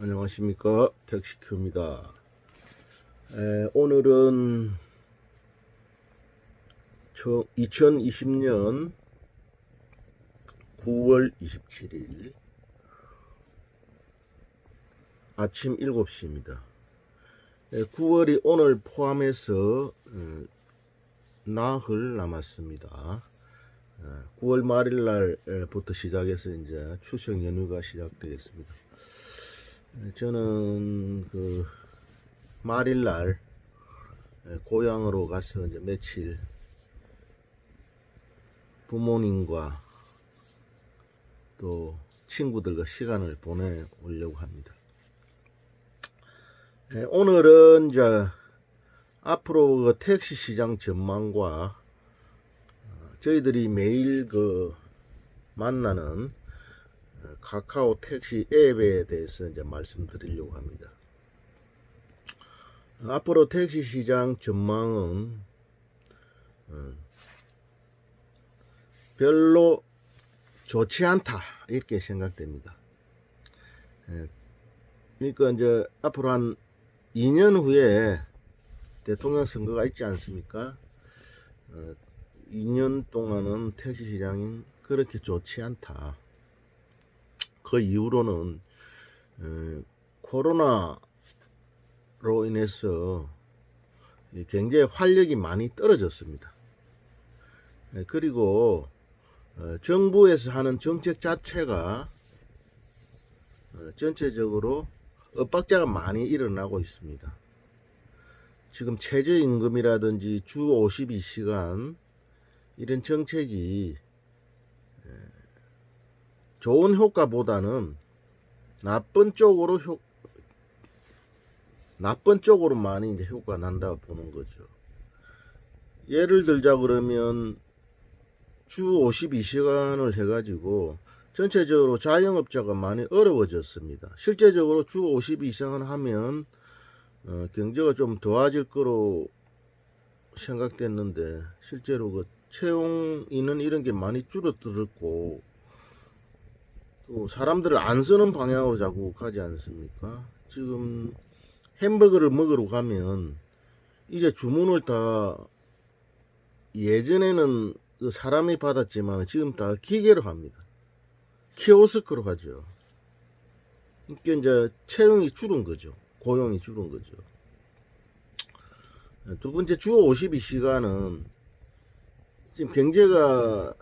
안녕하십니까, 택시큐입니다. 오늘은 2020년 9월 27일 아침 7시입니다. 9월이 오늘 포함해서 나흘 남았습니다. 9월 말일 날부터 시작해서 이제 추석 연휴가 시작되겠습니다. 저는 그 말일 날 고향으로 가서 이제 며칠 부모님과 또 친구들과 시간을 보내오려고 합니다. 오늘은 이제 앞으로 그 택시 시장 전망과 저희들이 매일 그 만나는 카카오 택시 앱에 대해서 이제 말씀드리려고 합니다. 앞으로 택시 시장 전망은 별로 좋지 않다 이렇게 생각됩니다. 그러니까 이제 앞으로 한 2년 후에 대통령 선거가 있지 않습니까? 2년 동안은 택시 시장이 그렇게 좋지 않다. 그 이후로는 코로나로 인해서 경제 활력이 많이 떨어졌습니다. 그리고 정부에서 하는 정책 자체가 전체적으로 엇박자가 많이 일어나고 있습니다. 지금 최저임금이라든지 주 52시간 이런 정책이 좋은 효과보다는 나쁜 쪽으로 많이 이제 효과가 난다고 보는 거죠. 예를 들자 그러면 주 52시간을 해가지고 전체적으로 자영업자가 많이 어려워졌습니다. 실제적으로 주 52시간 하면 경제가 좀 좋아질 거로 생각됐는데 실제로 그 채용 인원 이런 게 많이 줄어들었고 또 사람들을 안 쓰는 방향으로 자꾸 가지 않습니까? 지금 햄버거를 먹으러 가면 이제 주문을 다 예전에는 사람이 받았지만 지금 다 기계로 합니다. 키오스크로 하죠. 그러니까 이제 채용이 줄은 거죠. 고용이 줄은 거죠. 두 번째, 주 52시간은 지금 경제가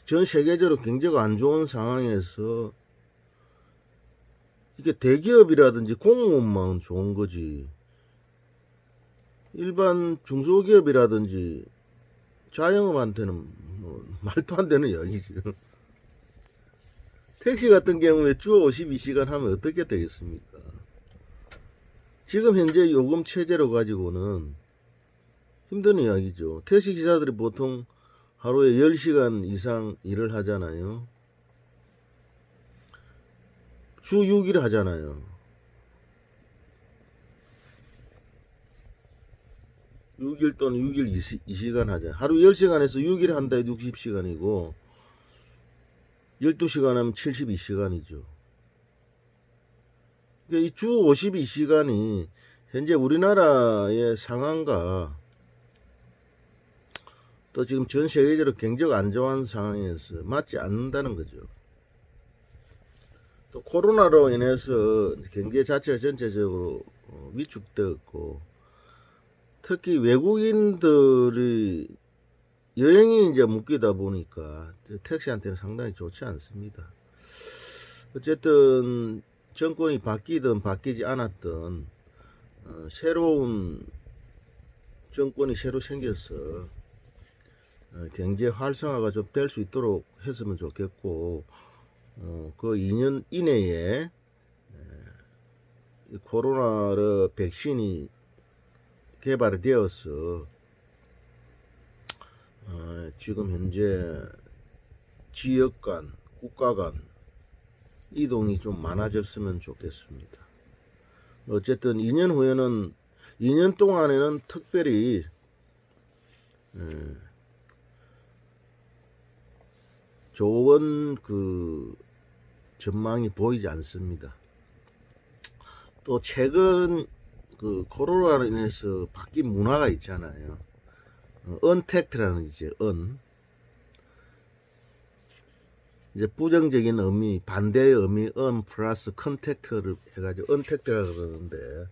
전 세계적으로 경제가 안 좋은 상황에서 이게 대기업이라든지 공무원만 좋은 거지 일반 중소기업이라든지 자영업한테는 뭐 말도 안 되는 이야기죠. 택시 같은 경우에 주 52시간 하면 어떻게 되겠습니까? 지금 현재 요금 체제로 가지고는 힘든 이야기죠. 택시 기사들이 보통 하루에 10시간 이상 일을 하잖아요. 주 6일 하잖아요. 6일 또는 6일 2시간 하잖아요. 하루 10시간에서 6일 한다 해도 60시간이고 12시간 하면 72시간이죠. 그러니까 이 주 52시간이 현재 우리나라의 상황과 또 지금 전 세계적으로 경제가 안 좋은 상황에서 맞지 않는다는 거죠. 또 코로나로 인해서 경제 자체가 전체적으로 위축되었고 특히 외국인들이 여행이 이제 묶이다 보니까 택시한테는 상당히 좋지 않습니다. 어쨌든 정권이 바뀌든 바뀌지 않았든 새로운 정권이 새로 생겨서 경제 활성화가 좀 될 수 있도록 했으면 좋겠고 그 2년 이내에 코로나로 백신이 개발이 되어서 지금 현재 지역 간, 국가 간 이동이 좀 많아졌으면 좋겠습니다. 어쨌든 2년 후에는 2년 동안에는 특별히 좋은 그 전망이 보이지 않습니다. 또 최근 그 코로나로 인해서 바뀐 문화가 있잖아요. 언택트라는 이제 이제 부정적인 의미, 반대의 의미 플러스 컨택트를 해가지고 언택트라 그러는데,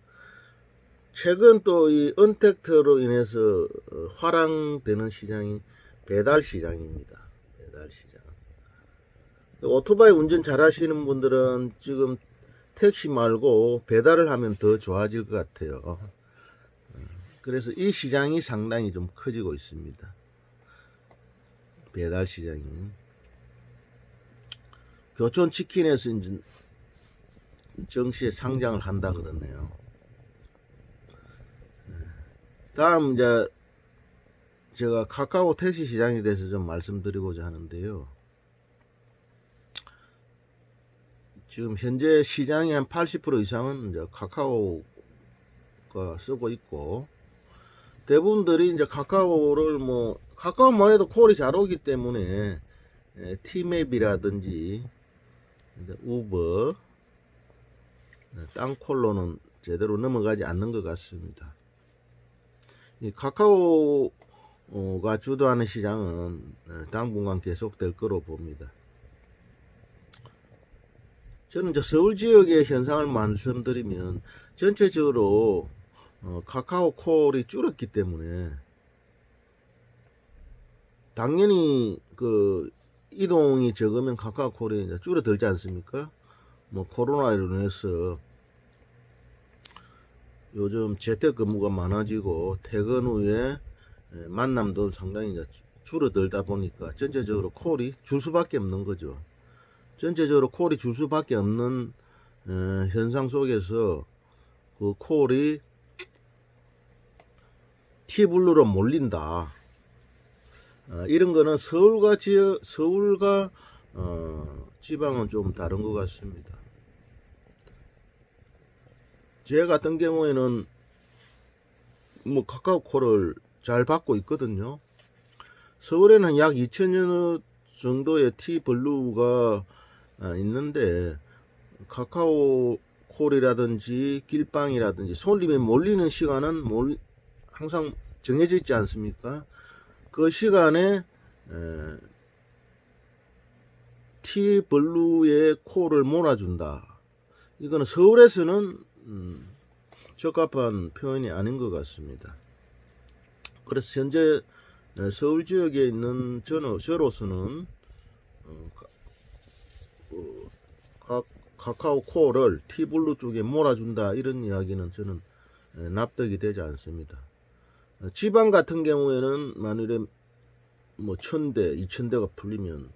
최근 또 이 언택트로 인해서 화랑되는 시장이 배달 시장입니다. 배달 시장. 오토바이 운전 잘 하시는 분들은 지금 택시 말고 배달을 하면 더 좋아질 것 같아요. 그래서 이 시장이 상당히 좀 커지고 있습니다. 배달 시장이. 교촌치킨에서 이제 정시에 상장을 한다 그러네요. 다음 이제 제가 카카오 택시 시장에 대해서 좀 말씀드리고자 하는데요. 지금 현재 시장의 한 80% 이상은 이제 카카오가 쓰고 있고, 대부분들이 이제 카카오를 카카오만 해도 콜이 잘 오기 때문에 티맵이라든지 우버, 땅콜로는 제대로 넘어가지 않는 것 같습니다. 이 카카오가 주도하는 시장은 당분간 계속될 거로 봅니다. 저는 이제 서울 지역의 현상을 말씀드리면, 전체적으로 카카오 콜이 줄었기 때문에 당연히 그 이동이 적으면 카카오 콜이 이제 줄어들지 않습니까? 코로나로 인해서 요즘 재택근무가 많아지고 퇴근 후에 만남도 상당히 이제 줄어들다 보니까 전체적으로 콜이 줄 수밖에 없는 거죠. 전체적으로 콜이 줄 수밖에 없는 현상 속에서 그 콜이 T블루로 몰린다. 이런 거는 서울과 지방은 좀 다른 것 같습니다. 제 같은 경우에는 카카오 콜을 잘 받고 있거든요. 서울에는 약 2,000여 정도의 T블루가 있는데, 카카오 콜이라든지 길빵이라든지 손님이 몰리는 시간은 항상 정해져 있지 않습니까? 그 시간에 T블루의 콜을 몰아준다. 이거는 서울에서는 적합한 표현이 아닌 것 같습니다. 그래서 현재 서울 지역에 있는 저로서는 카카오 콜을 T블루 쪽에 몰아준다, 이런 이야기는 저는 납득이 되지 않습니다. 지방 같은 경우에는 만일에 1,000대, 2,000대가 풀리면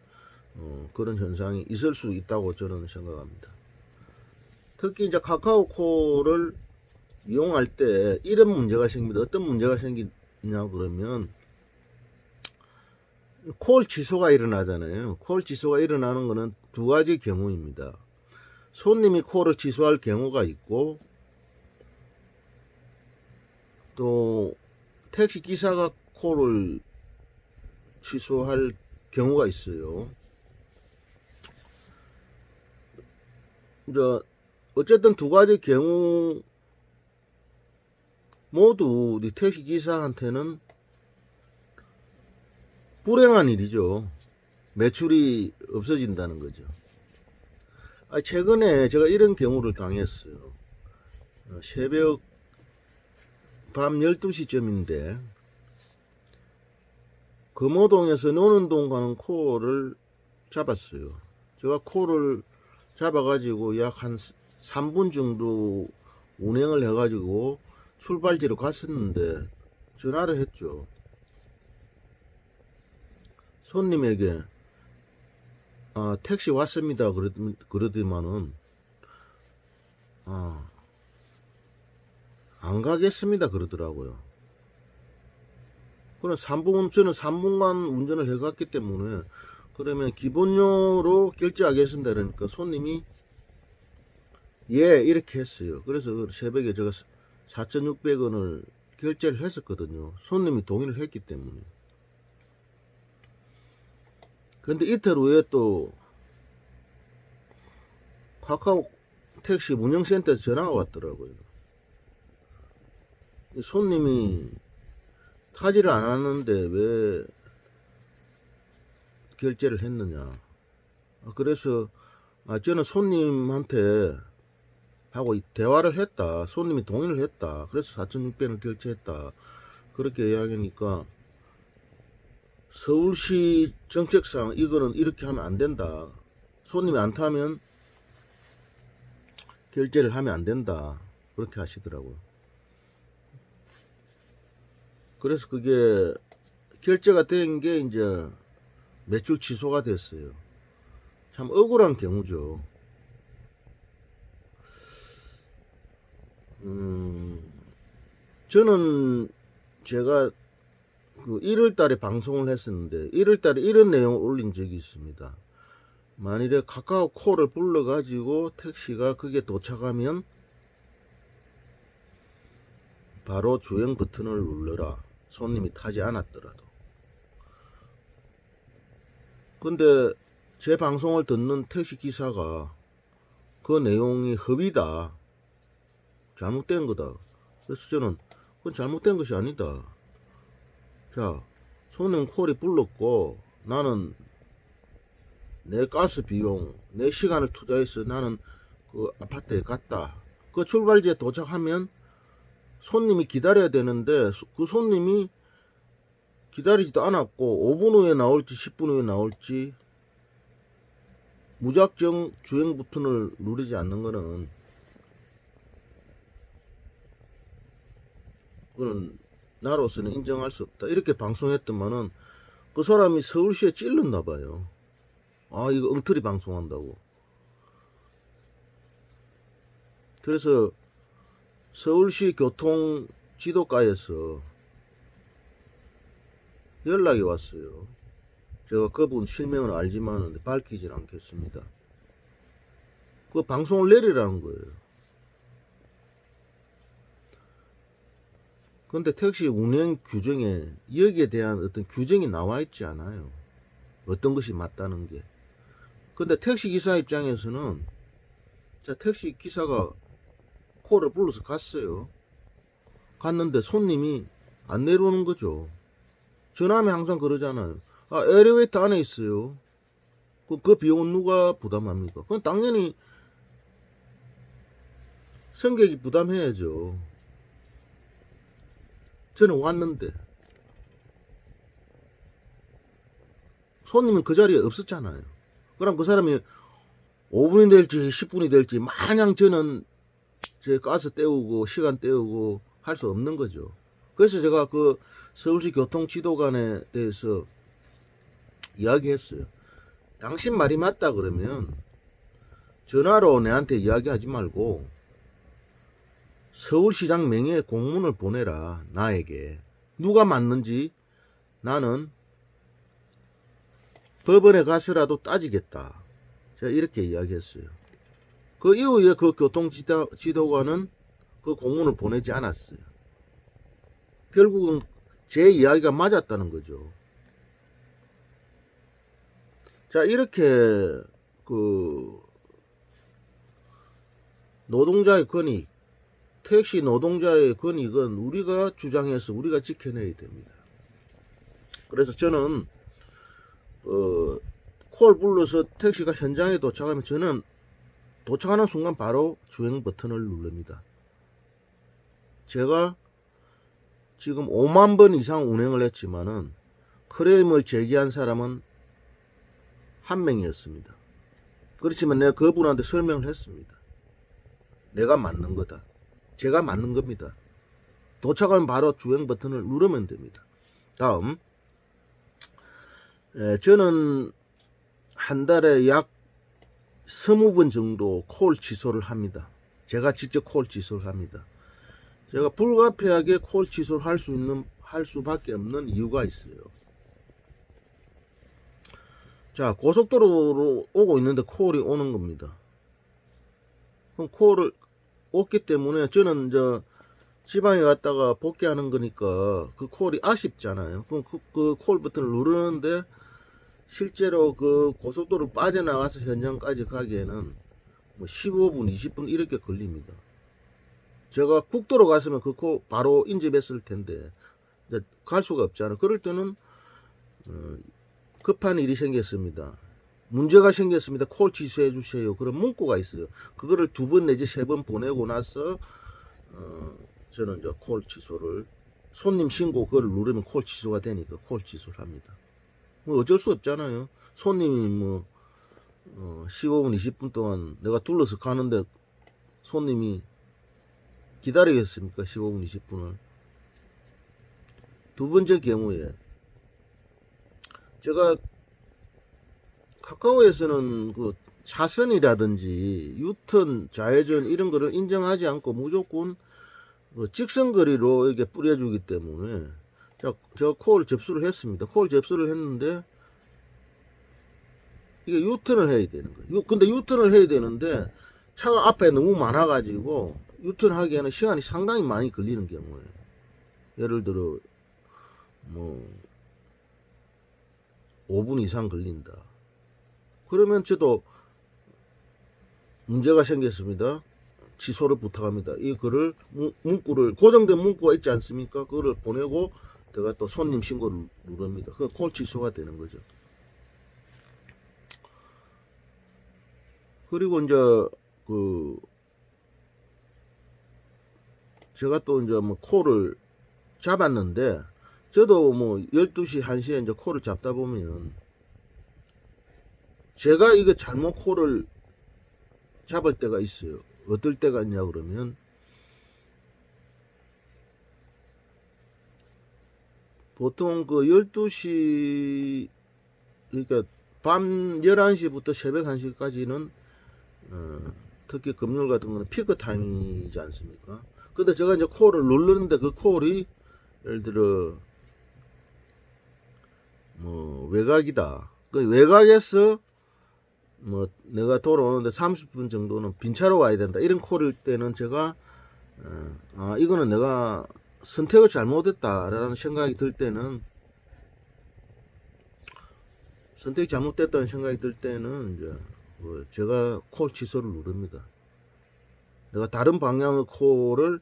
그런 현상이 있을 수 있다고 저는 생각합니다. 특히 이제 카카오 콜을 이용할 때 이런 문제가 생깁니다. 어떤 문제가 생기냐 그러면, 콜 취소가 일어나잖아요. 콜 취소가 일어나는 것은 두 가지 경우입니다. 손님이 콜을 취소할 경우가 있고, 또 택시 기사가 콜을 취소할 경우가 있어요. 이제 어쨌든 두 가지 경우 모두 우리 택시 기사한테는 불행한 일이죠. 매출이 없어진다는 거죠. 최근에 제가 이런 경우를 당했어요. 새벽 밤 12시쯤인데 금호동에서 논현동 가는 콜을 잡았어요. 제가 콜을 잡아가지고 약 한 3분 정도 운행을 해가지고 출발지로 갔었는데 전화를 했죠. 손님에게 택시 왔습니다 그러더만은 안 가겠습니다 그러더라고요. 그럼 저는 3분간 운전을 해갔기 때문에, 그러면 기본료로 결제하겠습니다 그러니까 손님이 예 이렇게 했어요. 그래서 새벽에 제가 4,600원을 결제를 했었거든요. 손님이 동의를 했기 때문에. 근데 이틀 후에 또 카카오 택시 운영센터에서 전화가 왔더라고요. 손님이 타지를 않았는데 왜 결제를 했느냐. 그래서 저는 손님한테 하고 대화를 했다. 손님이 동의를 했다. 그래서 4,600원을 결제했다. 그렇게 이야기하니까 서울시 정책상 이거는 이렇게 하면 안 된다. 손님이 안 타면 결제를 하면 안 된다. 그렇게 하시더라고요. 그래서 그게 결제가 된 게 이제 매출 취소가 됐어요. 참 억울한 경우죠. 저는 제가 그 1월 달에 방송을 했었는데 1월 달에 이런 내용을 올린 적이 있습니다. 만일에 카카오 콜을 불러 가지고 택시가 그게 도착하면 바로 주행 버튼을 눌러라. 손님이 타지 않았더라도. 근데 제 방송을 듣는 택시 기사가 그 내용이 허위다. 잘못된 거다. 그래서 저는 그건 잘못된 것이 아니다. 자, 손님 콜이 불렀고 나는 내 가스 비용, 내 시간을 투자해서 나는 그 아파트에 갔다. 그 출발지에 도착하면 손님이 기다려야 되는데 그 손님이 기다리지도 않았고 5분 후에 나올지 10분 후에 나올지 무작정 주행 버튼을 누르지 않는 거는 그건 나로서는 인정할 수 없다. 이렇게 방송했더만은 그 사람이 서울시에 찔렀나 봐요. 이거 엉터리 방송한다고. 그래서 서울시 교통 지도과에서 연락이 왔어요. 제가 그분 실명을 알지만 밝히진 않겠습니다. 그 방송을 내리라는 거예요. 근데 택시 운행 규정에 여기에 대한 어떤 규정이 나와 있지 않아요. 어떤 것이 맞다는 게. 근데 택시 기사 입장에서는 택시 기사가 콜을 불러서 갔어요. 갔는데 손님이 안 내려오는 거죠. 전화하면 항상 그러잖아요. 엘리베이터 안에 있어요. 그 비용은 누가 부담합니까? 그건 당연히 승객이 부담해야죠. 저는 왔는데 손님은 그 자리에 없었잖아요. 그럼 그 사람이 5분이 될지 10분이 될지 마냥 저는 제 가스 때우고 시간 때우고 할 수 없는 거죠. 그래서 제가 그 서울시 교통지도관에 대해서 이야기했어요. 당신 말이 맞다 그러면 전화로 내한테 이야기하지 말고 서울시장 명의의 공문을 보내라. 나에게. 누가 맞는지 나는 법원에 가서라도 따지겠다. 제가 이렇게 이야기했어요. 그 이후에 그 교통지도관은 그 공문을 보내지 않았어요. 결국은 제 이야기가 맞았다는 거죠. 자, 이렇게 그 노동자의 권익, 택시 노동자의 권익은 우리가 주장해서 우리가 지켜내야 됩니다. 그래서 저는 콜 불러서 택시가 현장에 도착하면 저는 도착하는 순간 바로 주행 버튼을 누릅니다. 제가 지금 5만 번 이상 운행을 했지만은 클레임을 제기한 사람은 한 명이었습니다. 그렇지만 내가 그분한테 설명을 했습니다. 내가 맞는 거다. 제가 맞는 겁니다. 도착하면 바로 주행 버튼을 누르면 됩니다. 다음, 저는 한 달에 약 20번 정도 콜 취소를 합니다. 제가 직접 콜 취소를 합니다. 제가 불가피하게 콜 취소를 할 수밖에 없는 이유가 있어요. 자, 고속도로로 오고 있는데 콜이 오는 겁니다. 그럼 콜을 없기 때문에 저는 지방에 갔다가 복귀하는 거니까 그 콜이 아쉽잖아요. 그럼 그 콜 버튼을 누르는데 실제로 그 고속도로 빠져나가서 현장까지 가기에는 뭐 15분, 20분 이렇게 걸립니다. 제가 국도로 갔으면 그 코 바로 인접했을 텐데 갈 수가 없잖아요. 그럴 때는 급한 일이 생겼습니다. 문제가 생겼습니다. 콜 취소해 주세요. 그런 문구가 있어요. 그거를 2번 내지 3번 보내고 나서 저는 이제 콜 취소를 손님 신고 그걸 누르면 콜 취소가 되니까 콜 취소를 합니다. 뭐 어쩔 수 없잖아요. 손님이 뭐 15분 20분 동안 내가 둘러서 가는데 손님이 기다리겠습니까? 15분 20분을. 두 번째 경우에 제가 카카오에서는 그 차선이라든지 유턴, 좌회전 이런 거를 인정하지 않고 무조건 직선거리로 이렇게 뿌려주기 때문에 제가 콜 접수를 했습니다. 콜 접수를 했는데 이게 유턴을 해야 되는 거예요. 근데 유턴을 해야 되는데 차가 앞에 너무 많아가지고 유턴하기에는 시간이 상당히 많이 걸리는 경우에 예를 들어 뭐 5분 이상 걸린다. 그러면 저도 문제가 생겼습니다. 취소를 부탁합니다. 이 글을 문구를 고정된 문구가 있지 않습니까? 그거를 보내고 제가 또 손님 신고를 누릅니다. 그 콜 취소가 되는 거죠. 그리고 이제 그 제가 또 이제 뭐 콜을 잡았는데 저도 뭐 12시 1시에 이제 콜을 잡다 보면 제가 이거 잘못 콜을 잡을 때가 있어요. 어떨 때가 있냐 그러면 보통 그 12시 그러니까 밤 11시부터 새벽 1시까지는 특히 금요일 같은 거는 피크 타임이지 않습니까? 근데 제가 이제 콜을 누르는데 그 콜이 예를 들어 뭐 외곽이다. 그 외곽에서 뭐 내가 돌아오는데 30분 정도는 빈차로 와야 된다. 이런 콜일 때는 제가 이거는 내가 선택을 잘못했다라는 생각이 들 때는 선택이 잘못됐다는 생각이 들 때는 이제 제가 콜 취소를 누릅니다. 내가 다른 방향의 콜을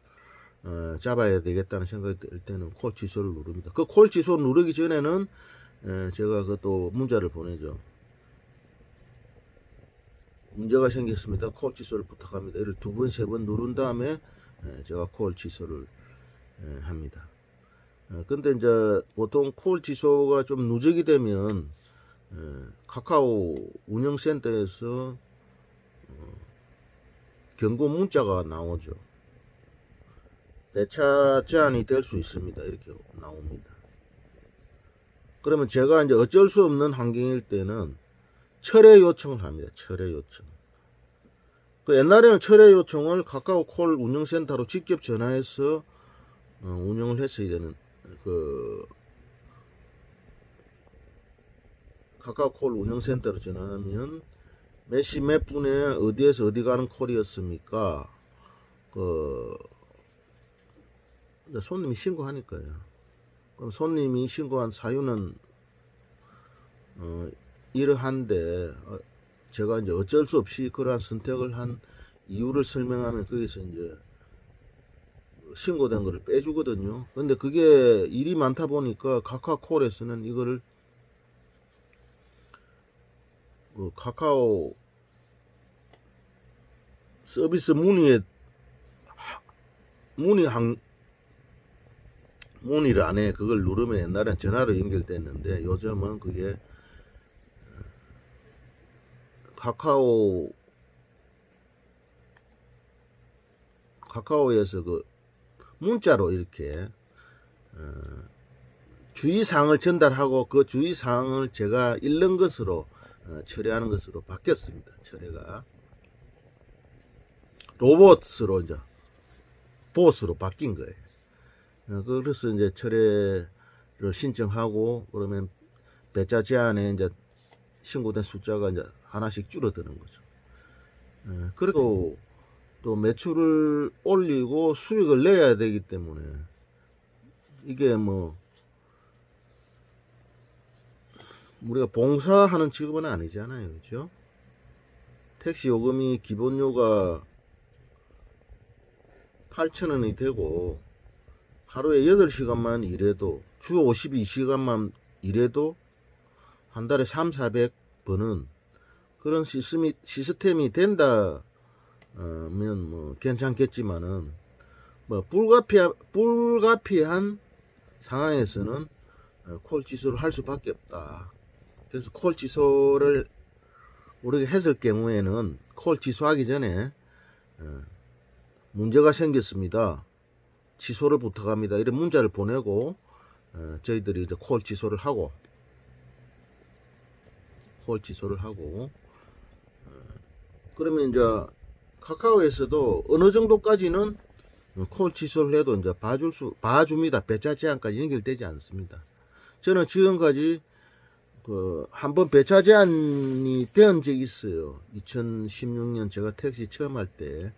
잡아야 되겠다는 생각이 들 때는 콜 취소를 누릅니다. 그 콜 취소 누르기 전에는 제가 그것도 문자를 보내죠. 문제가 생겼습니다. 콜 취소를 부탁합니다. 이를 2번, 3번 누른 다음에 제가 콜 취소를 합니다. 근데 이제 보통 콜 취소가 좀 누적이 되면 카카오 운영센터에서 경고 문자가 나오죠. 배차 제한이 될 수 있습니다. 이렇게 나옵니다. 그러면 제가 이제 어쩔 수 없는 환경일 때는 철회 요청을 합니다. 철회 요청. 그 옛날에는 철회 요청을 카카오 콜 운영센터로 직접 전화해서 운영을 했어야 되는 그 카카오 콜 운영센터로 전화하면 몇 시 몇 분에 어디에서 어디 가는 콜이었습니까? 그 손님이 신고하니까요. 그럼 손님이 신고한 사유는 이러한데 제가 이제 어쩔 수 없이 그러한 선택을 한 이유를 설명하면 거기서 이제 신고된 거를 빼주거든요. 근데 그게 일이 많다 보니까 카카오콜에서는 이거를 카카오 서비스 문의를 안 해. 그걸 누르면 옛날엔 전화로 연결됐는데 요즘은 그게 카카오에서 그 문자로 이렇게 주의사항을 전달하고 그 주의사항을 제가 읽는 것으로 처리하는 것으로 바뀌었습니다. 처리가 로봇으로 이제 보스로 바뀐 거예요. 그래서 이제 철회를 신청하고 그러면 배차 제한에 이제 신고된 숫자가 이제 하나씩 줄어드는 거죠. 그리고 또 매출을 올리고 수익을 내야 되기 때문에 이게 뭐 우리가 봉사하는 직업은 아니잖아요, 그렇죠? 택시 요금이 기본료가 8,000원이 되고 하루에 8시간만 일해도 주 52시간만 일해도 한 달에 300~400 버는 그런 시스템이 된다 면 뭐 괜찮겠지만은 뭐 불가피한 상황에서는 콜 취소를 할 수밖에 없다. 그래서 콜 취소를 우리가 했을 경우에는 콜 취소하기 전에 문제가 생겼습니다. 취소를 부탁합니다. 이런 문자를 보내고 저희들이 이제 콜 취소를 하고 그러면 이제 카카오에서도 어느 정도까지는 콜 취소를 해도 이제 봐줍니다. 배차 제한까지 연결되지 않습니다. 저는 지금까지 한번 배차 제한이 된 적이 있어요. 2016년 제가 택시 처음 할 때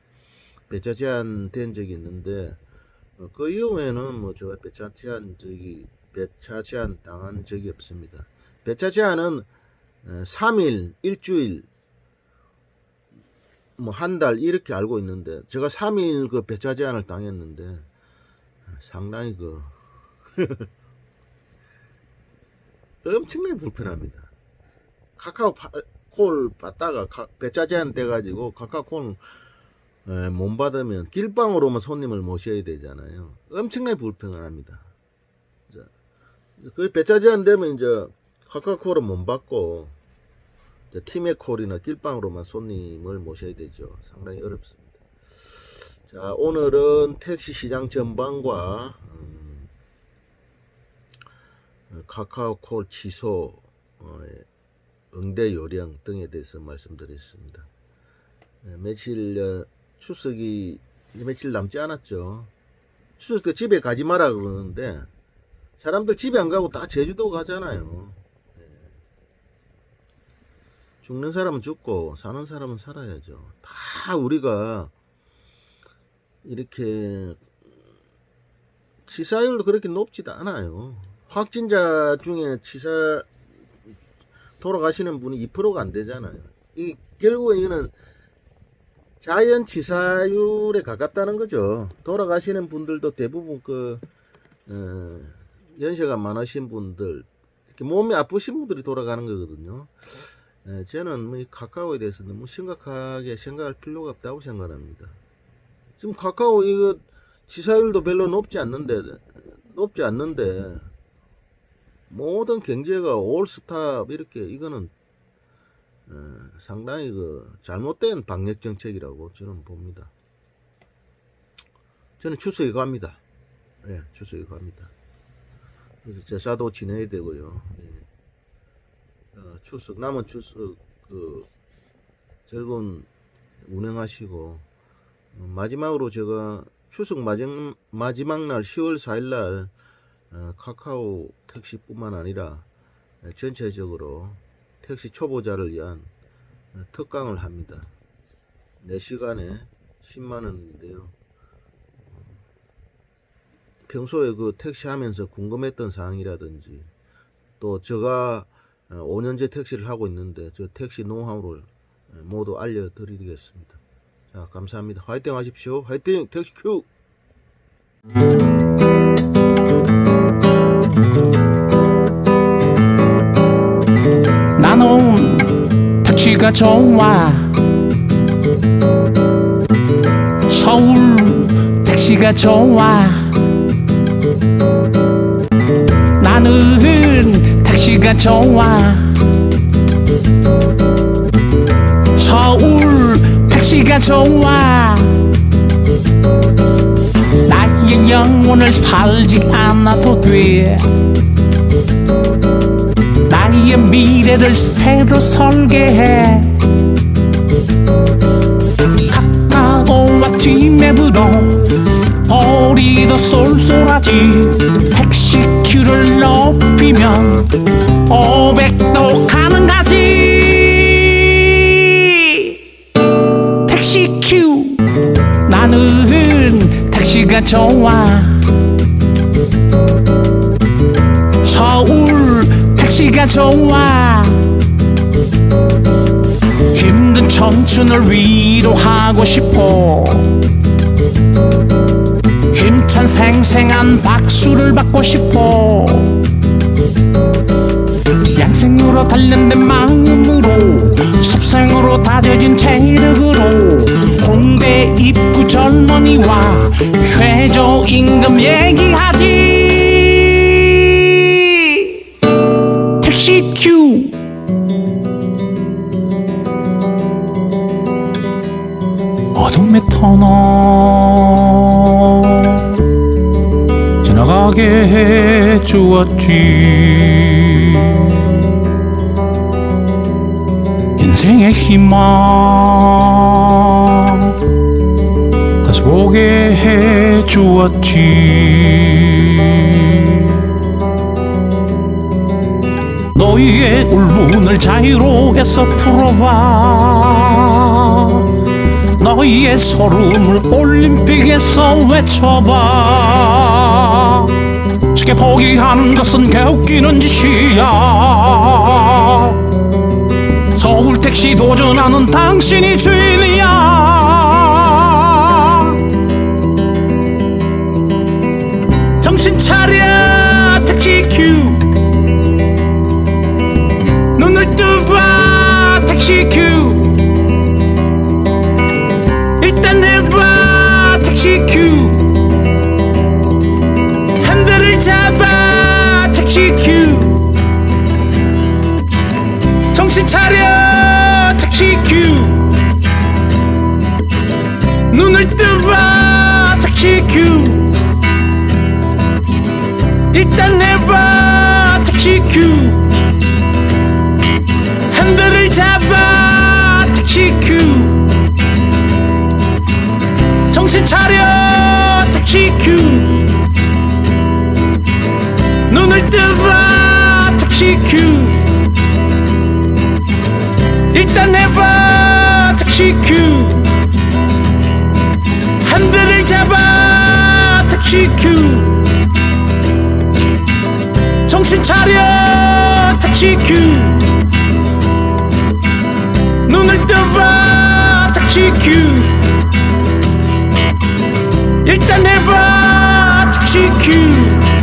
배차 제한 된 적이 있는데 그 이후에는 뭐 제가 배차 제한 당한 적이 없습니다. 배차 제한은 3일, 일주일, 뭐 한 달 이렇게 알고 있는데 제가 3일 그 배차 제한을 당했는데 상당히 엄청나게 불편합니다. 카카오 콜 받다가 배차 제한 돼가지고 카카오 콜 못 받으면 길방으로만 손님을 모셔야 되잖아요. 엄청나게 불편합니다. 그 배차 제한 되면 이제 카카오 콜은 못 받고 팀의 콜이나 길방으로만 손님을 모셔야 되죠. 상당히 어렵습니다. 자, 오늘은 택시 시장 전반과 카카오 콜 취소 응대 요령 등에 대해서 말씀드렸습니다. 추석이 며칠 남지 않았죠. 추석 때 집에 가지 마라 그러는데 사람들 집에 안 가고 다 제주도 가잖아요. 죽는 사람은 죽고 사는 사람은 살아야죠. 다 우리가 이렇게 치사율도 그렇게 높지도 않아요. 확진자 중에 돌아가시는 분이 2%가 안 되잖아요. 결국은 이거는 자연 치사율에 가깝다는 거죠. 돌아가시는 분들도 대부분 연세가 많으신 분들, 이렇게 몸이 아프신 분들이 돌아가는 거거든요. 저는 뭐 이 카카오에 대해서 너무 심각하게 생각할 필요가 없다고 생각합니다. 지금 카카오 이거 치사율도 별로 높지 않는데 모든 경제가 올스탑 이렇게 이거는 상당히 잘못된 방역 정책이라고 저는 봅니다. 저는 추석에 갑니다. 추석에 갑니다. 그래서 제사도 지내야 되고요. 남은 추석 즐거운 운행하시고 마지막으로 제가 추석 마지막 날 10월 4일 날 카카오 택시뿐만 아니라 전체적으로 택시 초보자를 위한 특강을 합니다. 4시간에 10만원인데요. 평소에 택시 하면서 궁금했던 사항이라든지 또 제가 5년째 택시를 하고 있는데 저 택시 노하우를 모두 알려드리겠습니다. 자, 감사합니다. 화이팅 하십시오. 화이팅! 택시 큐! 나는 택시가 좋아. 서울 택시가 좋아. 나는 택시가 좋아. 서울 택시가 좋아. 나의 영혼을 팔지 않아도 돼. 나의 미래를 새로 설계해. 카카오와 티맵으로 우리도 쏠쏠하지. 택시 큐를 높이면 500도 가능하지. 택시 큐. 나는 택시가 좋아. 서울 택시가 좋아. 힘든 청춘을 위로하고 싶어. 힘찬 생생한 박수를 받고 싶어. 양생으로 단련된 마음으로 섭생으로 다져진 체력으로 홍대 입구 젊은이와 최저임금 얘기하지. 택시 큐. 어둠의 터널 지나가게 해주었지. 인생의 희망 다시 보게 해주었지. 너희의 울분을 자유로에서 풀어봐. 너희의 서름을 올림픽에서 외쳐봐. 쉽게 포기하는 것은 개웃기는 짓이야. 서울 택시 도전하는 당신이 주인이야. 정신 차려 택시 큐. 눈을 뜨봐 택시 큐. 일단 해봐 택시 큐. 핸들을 잡아 택시 큐. 정신 차려 택시 큐. 눈을 뜨봐 택시 큐. 일단 해봐 택시 큐. 핸들을 잡아 택시 큐. 정신 차려 택시 큐. 눈을 뜨봐 택시 큐. 일단 해봐 택시 큐. 핸들을 잡아 택시 큐. 정신 차려 택시 큐. 눈을 뜨봐 택시 큐. 일단 해봐 택시 큐.